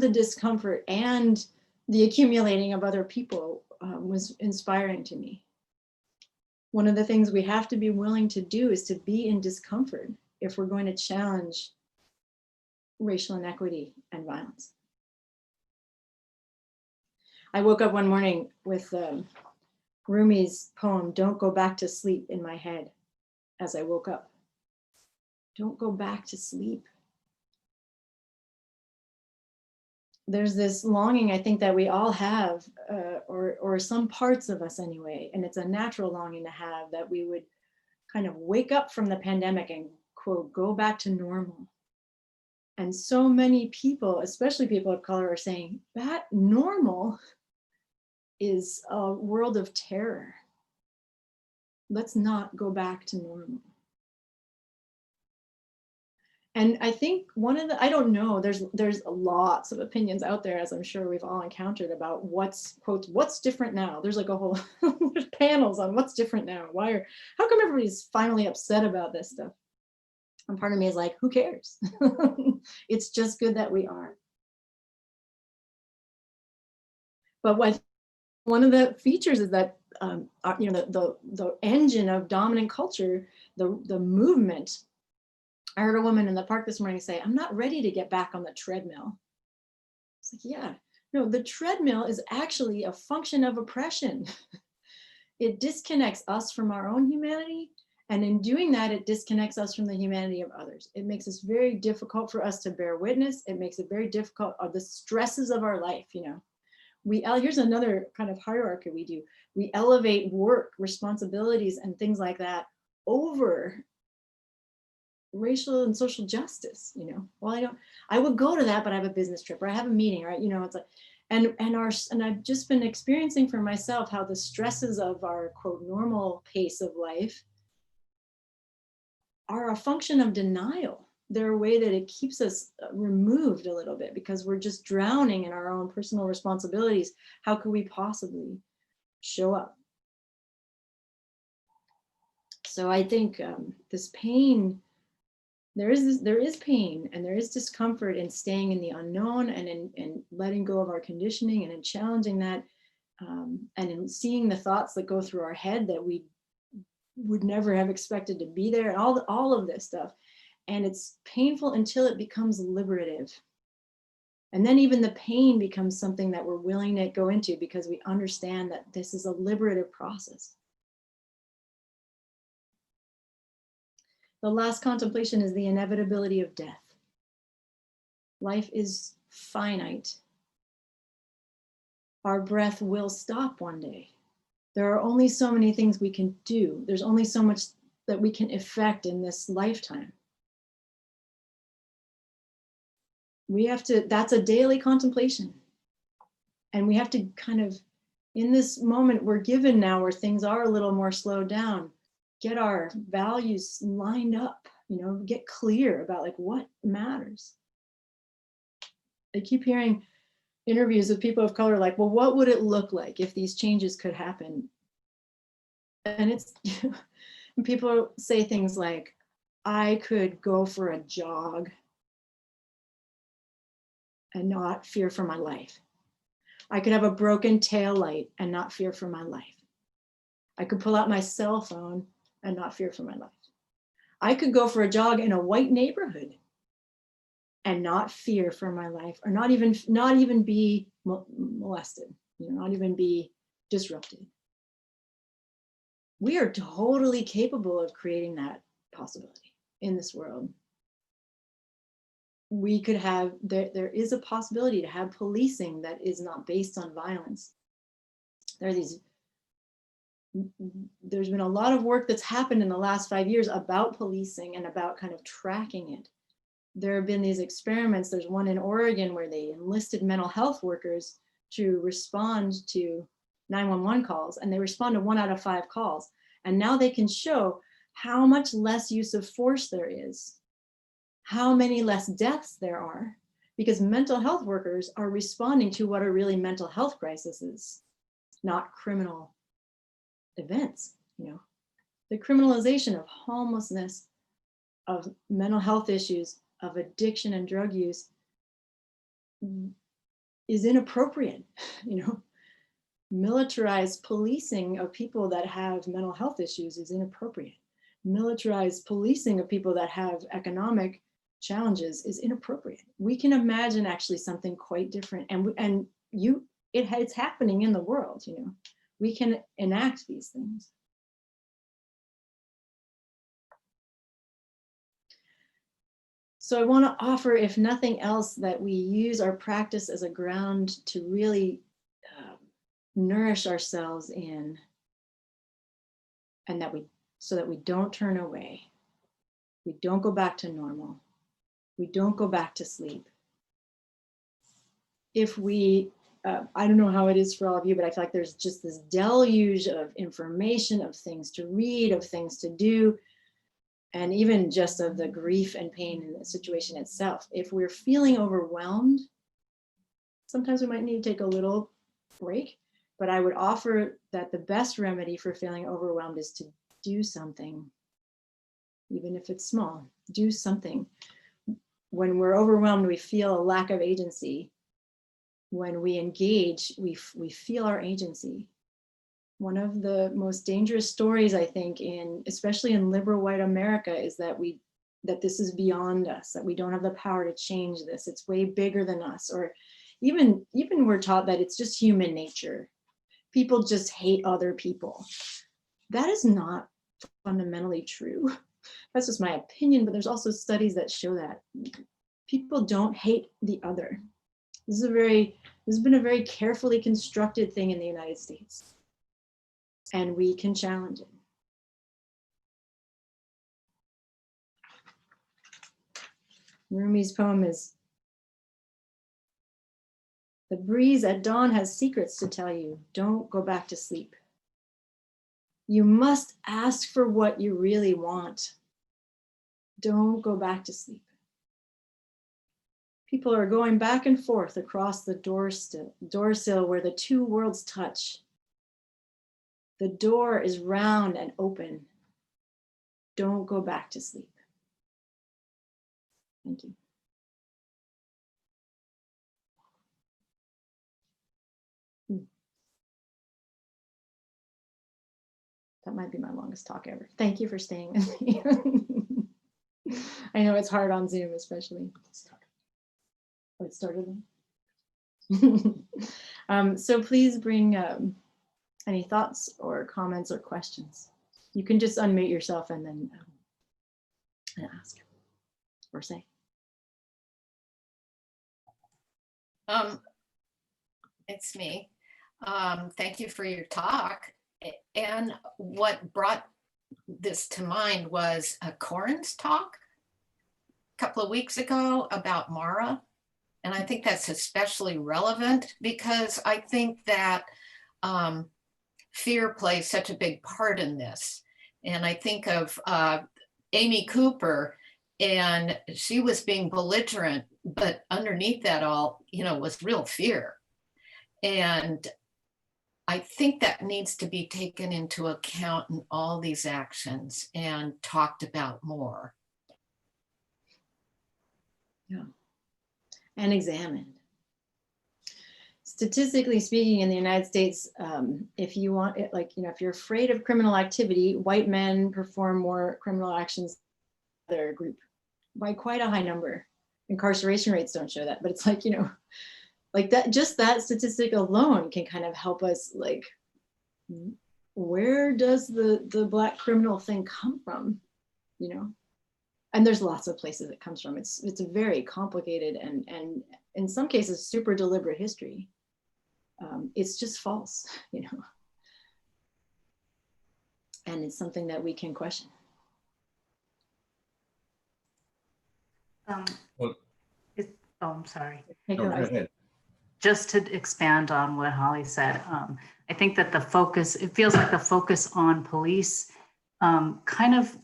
Speaker 1: discomfort and the accumulating of other people was inspiring to me. One of the things we have to be willing to do is to be in discomfort if we're going to challenge racial inequity and violence. I woke up one morning with Rumi's poem, Don't Go Back to Sleep, in my head as I woke up. Don't go back to sleep. There's this longing, I think, that we all have, or some parts of us anyway, and it's a natural longing to have, that we would kind of wake up from the pandemic and, quote, go back to normal. And so many people, especially people of color, are saying that normal is a world of terror. Let's not go back to normal. And I think one of the, I don't know, there's lots of opinions out there, as I'm sure we've all encountered, about what's, quote, what's different now. There's like a whole, there's panels on what's different now. How come everybody's finally upset about this stuff? And part of me is like, who cares? It's just good that we are. But one of the features is that, you know, the engine of dominant culture, the movement. I heard a woman in the park this morning say, I'm not ready to get back on the treadmill. It's like, yeah, no, the treadmill is actually a function of oppression. It disconnects us from our own humanity. And in doing that, it disconnects us from the humanity of others. It makes it very difficult for us to bear witness. It makes it very difficult of the stresses of our life, you know. Here's another kind of hierarchy we do. We elevate work, responsibilities, and things like that over racial and social justice, you know. Well, I would go to that, but I have a business trip or I have a meeting, right? You know, it's like, and I've just been experiencing for myself how the stresses of our, quote, normal pace of life are a function of denial. They're a way that it keeps us removed a little bit because we're just drowning in our own personal responsibilities. How could we possibly show up? So I think this pain, there is pain and there is discomfort in staying in the unknown and in letting go of our conditioning and in challenging that, and in seeing the thoughts that go through our head that we would never have expected to be there, and all of this stuff. And it's painful until it becomes liberative. And then even the pain becomes something that we're willing to go into because we understand that this is a liberative process. The last contemplation is the inevitability of death. Life is finite. Our breath will stop one day. There are only so many things we can do. There's only so much that we can effect in this lifetime. we have to, that's a daily contemplation. And we have to kind of, in this moment we're given now where things are a little more slowed down, get our values lined up, you know, get clear about like what matters. I keep hearing interviews with people of color like, well, what would it look like if these changes could happen? And it's, people say things like, I could go for a jog and not fear for my life. I could have a broken tail light and not fear for my life. I could pull out my cell phone and not fear for my life. I could go for a jog in a white neighborhood and not fear for my life, or not even be molested, you know, not even be disrupted. We are totally capable of creating that possibility in this world. We could have, there is a possibility to have policing that is not based on violence. There's been a lot of work that's happened in the last 5 years about policing and about kind of tracking it. There have been these experiments. There's one in Oregon where they enlisted mental health workers to respond to 911 calls, and they respond to 1 out of 5 calls. And now they can show how much less use of force there is, how many less deaths there are, because mental health workers are responding to what are really mental health crises, not criminal events. You know, the criminalization of homelessness, of mental health issues, of addiction and drug use is inappropriate. You know, militarized policing of people that have mental health issues is inappropriate. Militarized policing of people that have economic challenges is inappropriate. We can imagine actually something quite different, and it's happening in the world. You know, we can enact these things. So I want to offer, if nothing else, that we use our practice as a ground to really nourish ourselves in, and so that we don't turn away, we don't go back to normal, we don't go back to sleep. If we, I don't know how it is for all of you, but I feel like there's just this deluge of information, of things to read, of things to do, and even just of the grief and pain in the situation itself. If we're feeling overwhelmed, sometimes we might need to take a little break, but I would offer that the best remedy for feeling overwhelmed is to do something, even if it's small. Do something. When we're overwhelmed, we feel a lack of agency. When we engage, we feel our agency. One of the most dangerous stories, I think, especially in liberal white America, is that this is beyond us, that we don't have the power to change this. It's way bigger than us. Or even we're taught that it's just human nature. People just hate other people. That is not fundamentally true. That's just my opinion, but there's also studies that show that people don't hate the other. This has been a very carefully constructed thing in the United States. And we can challenge it. Rumi's poem is, the breeze at dawn has secrets to tell you. Don't go back to sleep. You must ask for what you really want. Don't go back to sleep. People are going back and forth across the door sill where the two worlds touch. The door is round and open. Don't go back to sleep. Thank you. That might be my longest talk ever. Thank you for staying with me. I know it's hard on Zoom, especially. Oh, it started. So please bring any thoughts or comments or questions. You can just unmute yourself and then ask or say.
Speaker 2: It's me. Thank you for your talk. And what brought this to mind was Corin's talk a couple of weeks ago about Mara And I think that's especially relevant because I think that fear plays such a big part in this. And I think of Amy Cooper, and she was being belligerent, but underneath that all, was real fear. And I think that needs to be taken into account in all these actions and talked about more.
Speaker 1: Yeah. And examined. Statistically speaking, in the United States, if you want it, if you're afraid of criminal activity, white men perform more criminal actions than their group by quite a high number. Incarceration rates don't show that, but it's that, just that statistic alone can kind of help us, where does the Black criminal thing come from, And there's lots of places it comes from. It's a very complicated and in some cases super deliberate history. It's just false, And it's something that we can question.
Speaker 4: I'm sorry.
Speaker 1: Hey,
Speaker 5: No, go ahead.
Speaker 4: Just to expand on what Holly said, I think that it feels like the focus on police kind of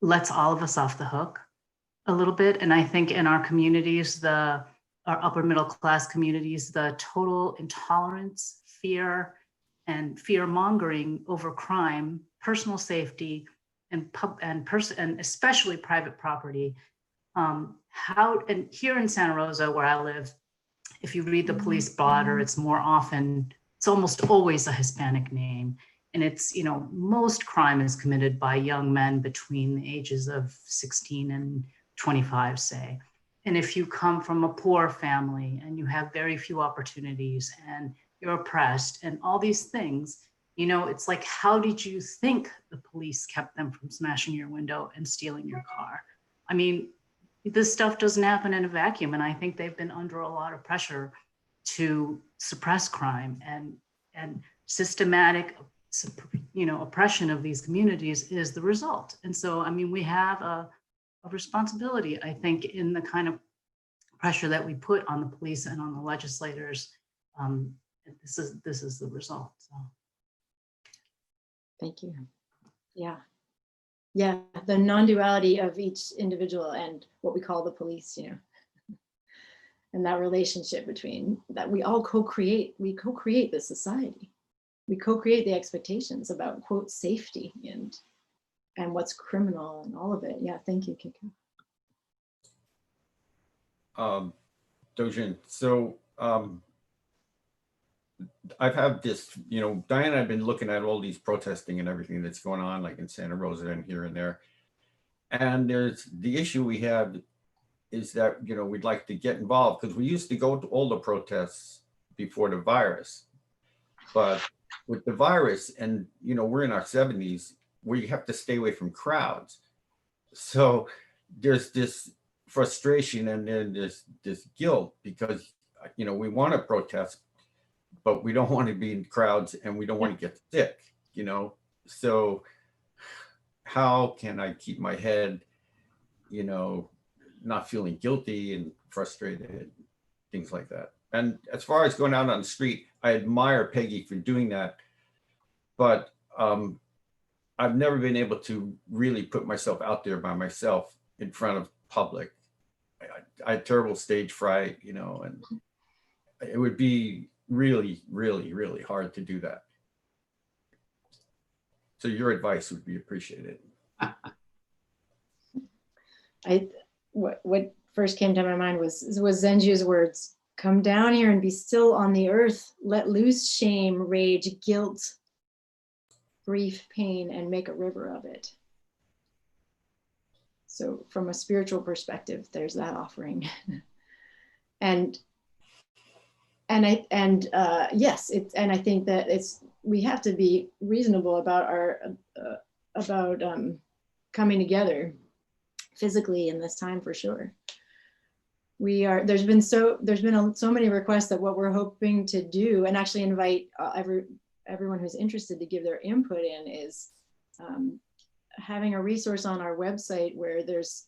Speaker 4: lets all of us off the hook a little bit. And I think in our communities, our upper middle class communities, the total intolerance, fear, and fear mongering over crime, personal safety, and especially private property. And here in Santa Rosa, where I live, if you read the police blotter, it's almost always a Hispanic name. And it's, most crime is committed by young men between the ages of 16 and 25, say. And if you come from a poor family and you have very few opportunities and you're oppressed and all these things, it's like, how did you think the police kept them from smashing your window and stealing your car? I mean, this stuff doesn't happen in a vacuum. And I think they've been under a lot of pressure to suppress crime, and systematic, oppression of these communities is the result. And so, we have a responsibility, I think, in the kind of pressure that we put on the police and on the legislators. This is the result. So.
Speaker 1: Thank you. Yeah. Yeah, the non-duality of each individual and what we call the police, and that relationship between that we all co-create the society. We co-create the expectations about, quote, safety and what's criminal and all of it. Yeah, thank you, Kiko.
Speaker 5: Dojin, so I've had this, Diane and I've been looking at all these protesting and everything that's going on, like in Santa Rosa and here and there. And there's the issue we have is that, we'd like to get involved because we used to go to all the protests before the virus. But with the virus and, we're in our 70s, we have to stay away from crowds. So there's this frustration and then there's this guilt because, we want to protest, but we don't want to be in crowds and we don't want to get sick, So how can I keep my head, not feeling guilty and frustrated, things like that. And as far as going out on the street, I admire Peggy for doing that, but I've never been able to really put myself out there by myself in front of public. I had terrible stage fright, and it would be really, really, really hard to do that. So your advice would be appreciated.
Speaker 1: What first came to my mind was Zenju's words: "Come down here and be still on the earth. Let loose shame, rage, guilt, grief, pain, and make a river of it." So from a spiritual perspective, there's that offering. Yes, I think that we have to be reasonable about coming together physically in this time, for sure. There's been so many requests that what we're hoping to do, and actually invite everyone who's interested to give their input in, is having a resource on our website where there's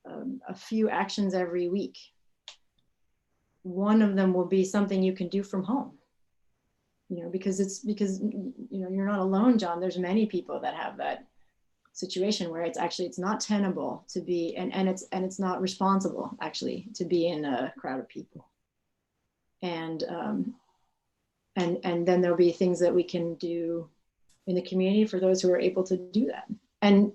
Speaker 1: a few actions every week one of them will be something you can do from home. Because you're not alone, John. There's many people that have that situation where it's not tenable to be, and it's not responsible actually to be in a crowd of people. And then there'll be things that we can do in the community for those who are able to do that. And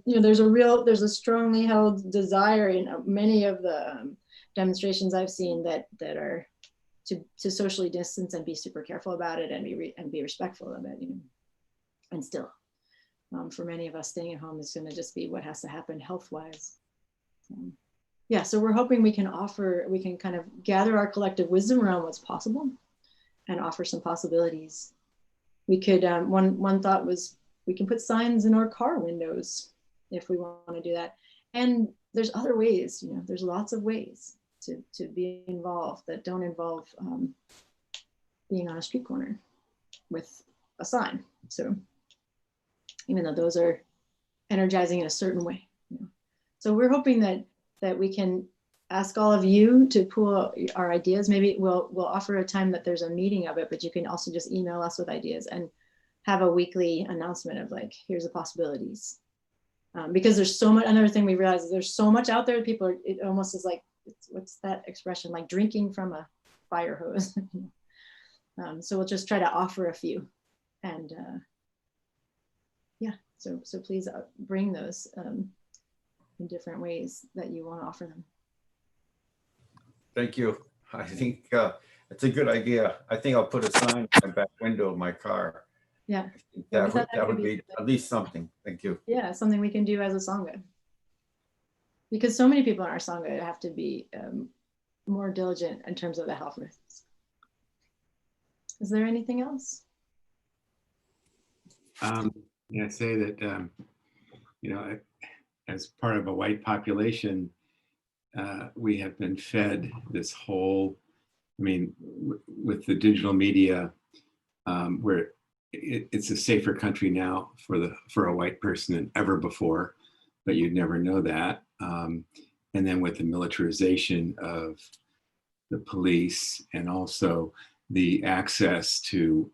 Speaker 1: there's a strongly held desire in many of the demonstrations I've seen that are to socially distance and be super careful about it and be respectful of it. And still, for many of us, staying at home is going to just be what has to happen health-wise. Yeah, so we're hoping we can kind of gather our collective wisdom around what's possible and offer some possibilities. We could, one thought was we can put signs in our car windows if we want to do that. And there's other ways, there's lots of ways to be involved that don't involve being on a street corner with a sign. So even though those are energizing in a certain way. So we're hoping that we can ask all of you to pool our ideas. Maybe we'll offer a time that there's a meeting of it, but you can also just email us with ideas and have a weekly announcement of like, here's the possibilities. Because there's so much, another thing we realize is there's so much out there. People it almost is like, what's that expression? Like drinking from a fire hose. So we'll just try to offer a few. And yeah, so please bring those in different ways that you want to offer them.
Speaker 5: Thank you. I think it's a good idea. I think I'll put a sign in the back window of my car.
Speaker 1: Yeah.
Speaker 5: That would be at least something. Thank you.
Speaker 1: Yeah, something we can do as a Sangha. Because so many people in our Sangha have to be more diligent in terms of the health risks. Is there anything else?
Speaker 6: Yeah, I'd say that, as part of a white population, we have been fed this whole, with the digital media, where it's a safer country now for a white person than ever before, but you'd never know that. And then with the militarization of the police and also the access to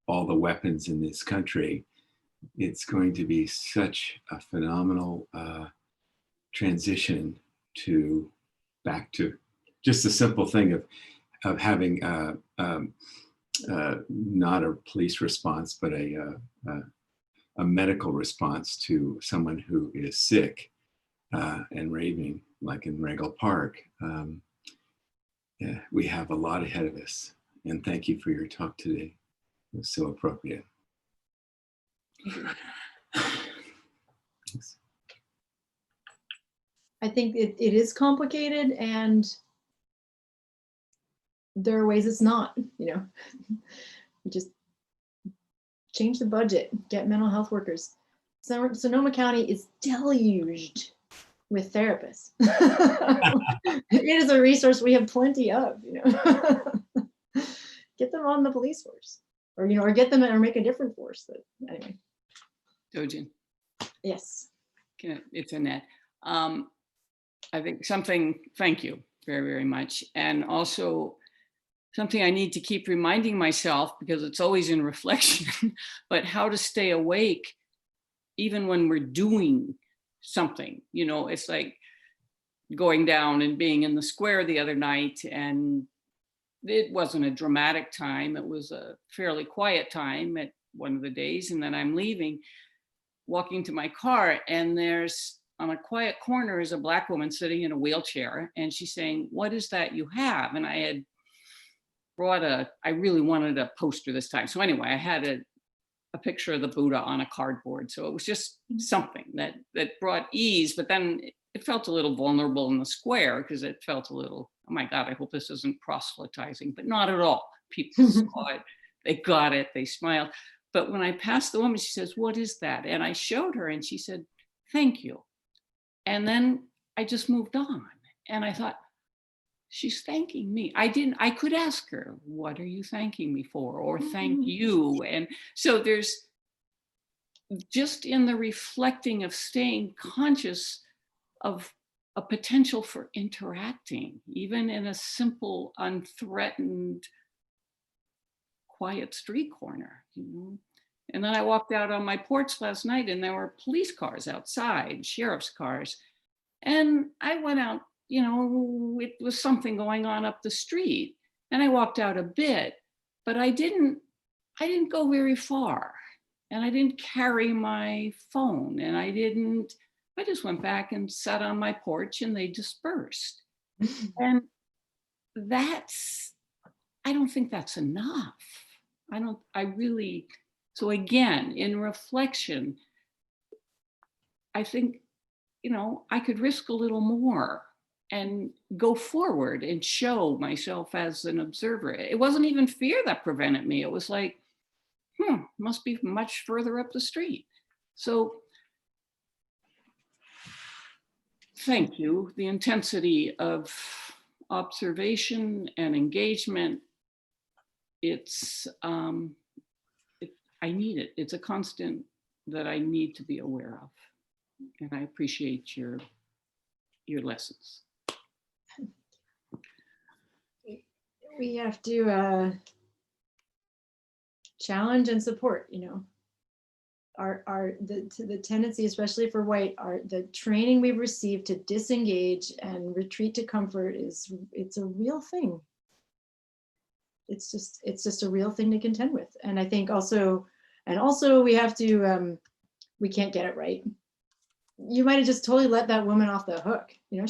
Speaker 6: all the weapons in this country, it's going to be such a phenomenal transition back to just a simple thing of having not a police response, but a medical response to someone who is sick and raving, like in Regal Park. Yeah, we have a lot ahead of us. And thank you for your talk today. It was so appropriate. Thanks.
Speaker 1: I think it is complicated, and there are ways it's not, you just change the budget, get mental health workers. Sonoma County is deluged with therapists. It is a resource we have plenty of, Get them on the police force, or get them or make a different force. But anyway.
Speaker 7: Dojin.
Speaker 1: Yes.
Speaker 7: It's Annette. I think thank you very, very much. And also something I need to keep reminding myself, because it's always in reflection, but how to stay awake even when we're doing something. It's like going down and being in the square the other night, and it wasn't a dramatic time. It was a fairly quiet time at one of the days. And then I'm leaving, walking to my car, and there's, on a quiet corner, is a Black woman sitting in a wheelchair, and she's saying, "What is that you have?" And I had brought I really wanted a poster this time. So anyway, I had a picture of the Buddha on a cardboard. So it was just something that brought ease, but then it felt a little vulnerable in the square, because it felt a little, oh my God, I hope this isn't proselytizing, but not at all. People saw it, they got it, they smiled. But when I passed the woman, she says, "What is that?" And I showed her, and she said, "Thank you." And then I just moved on. And I thought, she's thanking me. I could ask her, "What are you thanking me for?" Or "Thank you." And so there's just in the reflecting of staying conscious of a potential for interacting, even in a simple, unthreatened, quiet street corner, you know? And then I walked out on my porch last night and there were police cars outside, sheriff's cars. And I went out, you know, it was something going on up the street. And I walked out a bit, but I didn't go very far. And I didn't carry my phone, and I just went back and sat on my porch and they dispersed. And I don't think that's enough. So again, in reflection, I think, you know, I could risk a little more and go forward and show myself as an observer. It wasn't even fear that prevented me. It was like, must be much further up the street. So thank you. The intensity of observation and engagement, I need it. It's a constant that I need to be aware of. And I appreciate your lessons.
Speaker 1: We have to challenge and support, you know, the tendency, especially for white, the training we've received to disengage and retreat to comfort it's a real thing. It's just a real thing to contend with. And I think also we have to, we can't get it right. You might have just totally let that woman off the hook. You know,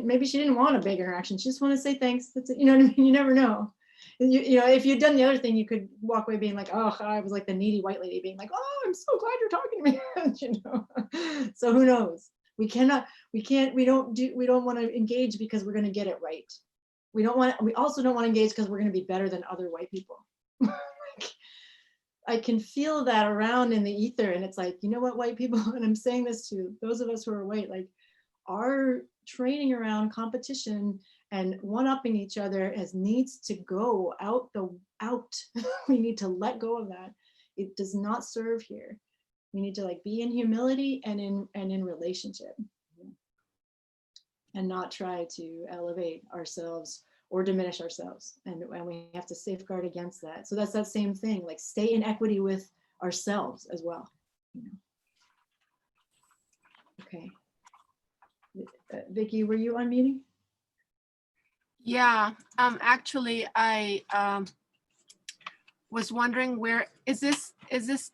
Speaker 1: maybe she didn't want a big interaction. She just wanted to say thanks. That's it. You know what I mean? You never know. You know, if you'd done the other thing, you could walk away being like, oh, I was like the needy white lady being like, oh, I'm so glad you're talking to me. You know, so who knows? We don't want to engage because we're going to get it right. We also don't want to engage because we're going to be better than other white people. I can feel that around in the ether. And it's like, you know what, white people, and I'm saying this to those of us who are white, like our training around competition and one-upping each other needs to go out. We need to let go of that. It does not serve here. We need to like be in humility and in relationship, and not try to elevate ourselves or diminish ourselves. And we have to safeguard against that. So that's that same thing, like stay in equity with ourselves as well. You know? Okay. Vicki, were you unmuting?
Speaker 8: Yeah, actually, I was wondering, where is this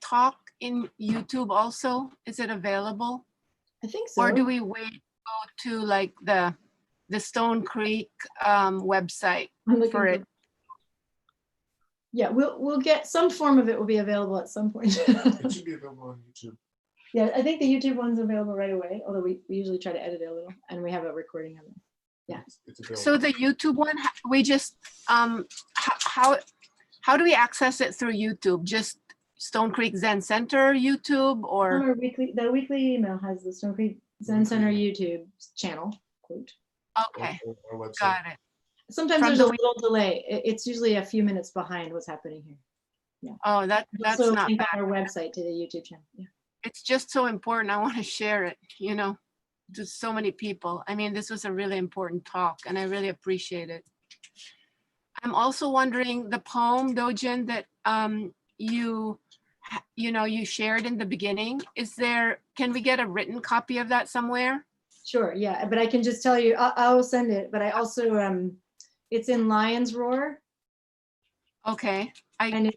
Speaker 8: talk in YouTube also? Is it available?
Speaker 1: I think so.
Speaker 8: Or do we wait to go to like the Stone Creek website for it?
Speaker 1: Yeah, we'll get some form of it will be available at some point.
Speaker 9: It should be available on YouTube.
Speaker 1: Yeah, I think the YouTube one's available right away, although we usually try to edit it a little, and we have a recording of it. Yeah.
Speaker 9: It's available.
Speaker 8: So the YouTube one, we just how do we access it through YouTube? Just Stone Creek Zen Center YouTube, or
Speaker 1: the weekly email has the Stone Creek Zen Center YouTube channel. Quote.
Speaker 8: Okay,
Speaker 9: Our website.
Speaker 8: got it.
Speaker 1: Sometimes there's a little delay. It's usually a few minutes behind what's happening here. Yeah.
Speaker 8: Oh, that's
Speaker 1: also
Speaker 8: not
Speaker 1: link
Speaker 8: bad.
Speaker 1: our website to the YouTube channel. Yeah.
Speaker 8: It's just so important. I want to share it, you know, to so many people. I mean, this was a really important talk and I really appreciate it. I'm also wondering, the poem, Dojin, that you shared in the beginning, can we get a written copy of that somewhere?
Speaker 1: Sure, yeah, but I can just tell you, I'll send it, but I also, it's in Lion's Roar.
Speaker 8: Okay.
Speaker 1: And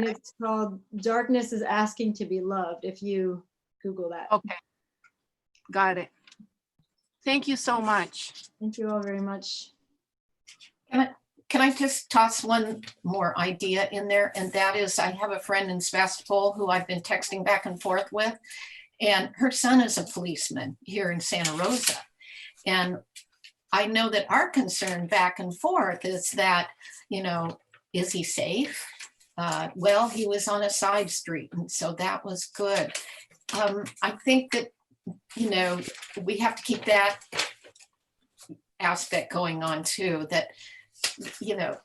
Speaker 1: it's called Darkness is Asking to Be Loved, if you Google that.
Speaker 8: Okay, got it. Thank you so much.
Speaker 1: Thank you all very much.
Speaker 2: Can I just toss one more idea in there? And that is, I have a friend in Sebastopol who I've been texting back and forth with, and her son is a policeman here in Santa Rosa. And I know that our concern back and forth is that, you know, is he safe? Well, he was on a side street, and so that was good. I think that, you know, we have to keep that aspect going on too, that, you know,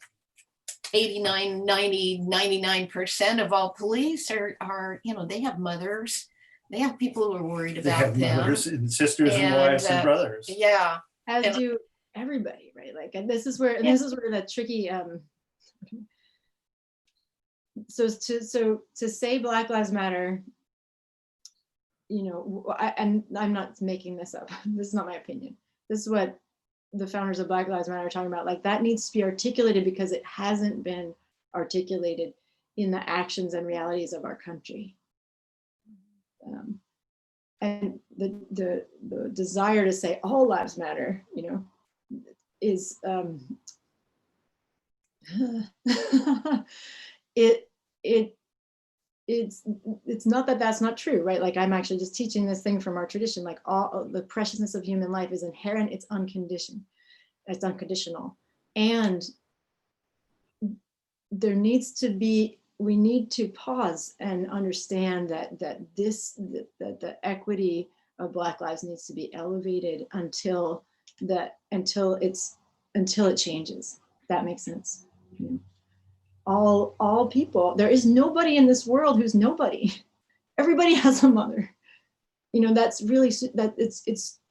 Speaker 2: 89, 90, 99% of all police are, you know, they have mothers, they have people who are worried about them.
Speaker 9: Mothers and sisters and wives and brothers.
Speaker 2: Yeah.
Speaker 1: as
Speaker 2: And-
Speaker 1: do everybody, right? Like, and this is where the tricky, so to say Black Lives Matter, you know, and I'm not making this up. This is not my opinion. This is what the founders of Black Lives Matter are talking about. Like, that needs to be articulated because it hasn't been articulated in the actions and realities of our country. And the desire to say all lives matter, you know, is it's not that that's not true, right? Like, I'm actually just teaching this thing from our tradition. Like, all the preciousness of human life is inherent, it's unconditioned, it's unconditional, and there needs to be, we need to pause and understand that the equity of Black lives needs to be elevated until it changes. That makes sense. You know? All people, there is nobody in this world who's nobody. Everybody has a mother. You know, that's really, that it's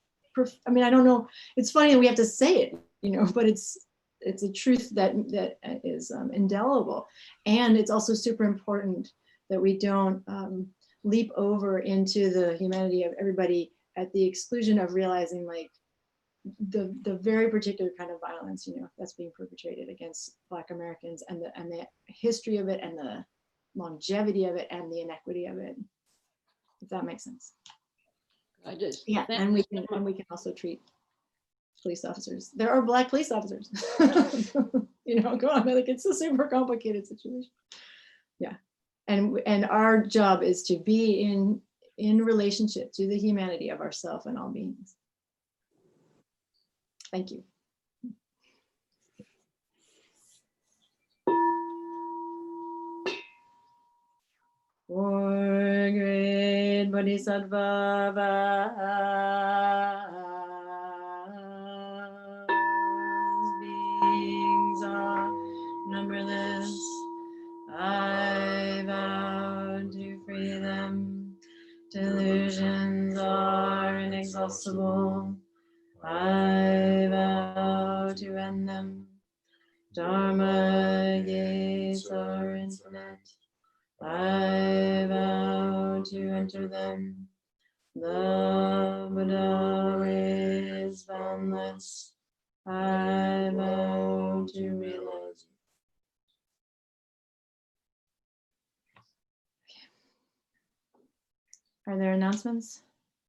Speaker 1: I mean, I don't know, it's funny that we have to say it, you know, but it's a truth that is indelible. And it's also super important that we don't leap over into the humanity of everybody at the exclusion of realizing, like, the very particular kind of violence, you know, that's being perpetrated against Black Americans, and the history of it, and the longevity of it, and the inequity of it, if that makes sense. Yeah, and we can also treat police officers. There are Black police officers. You know, go on, like, it's a super complicated situation. Yeah, and our job is to be in relationship to the humanity of ourself and all beings. Thank you. For great Bodhisattva beings are numberless, I vow to free them. Delusions are inexhaustible, I vow to end them. Dharma gates are infinite, I vow to enter them. The Buddha way is boundless, I vow to realize. Are there announcements?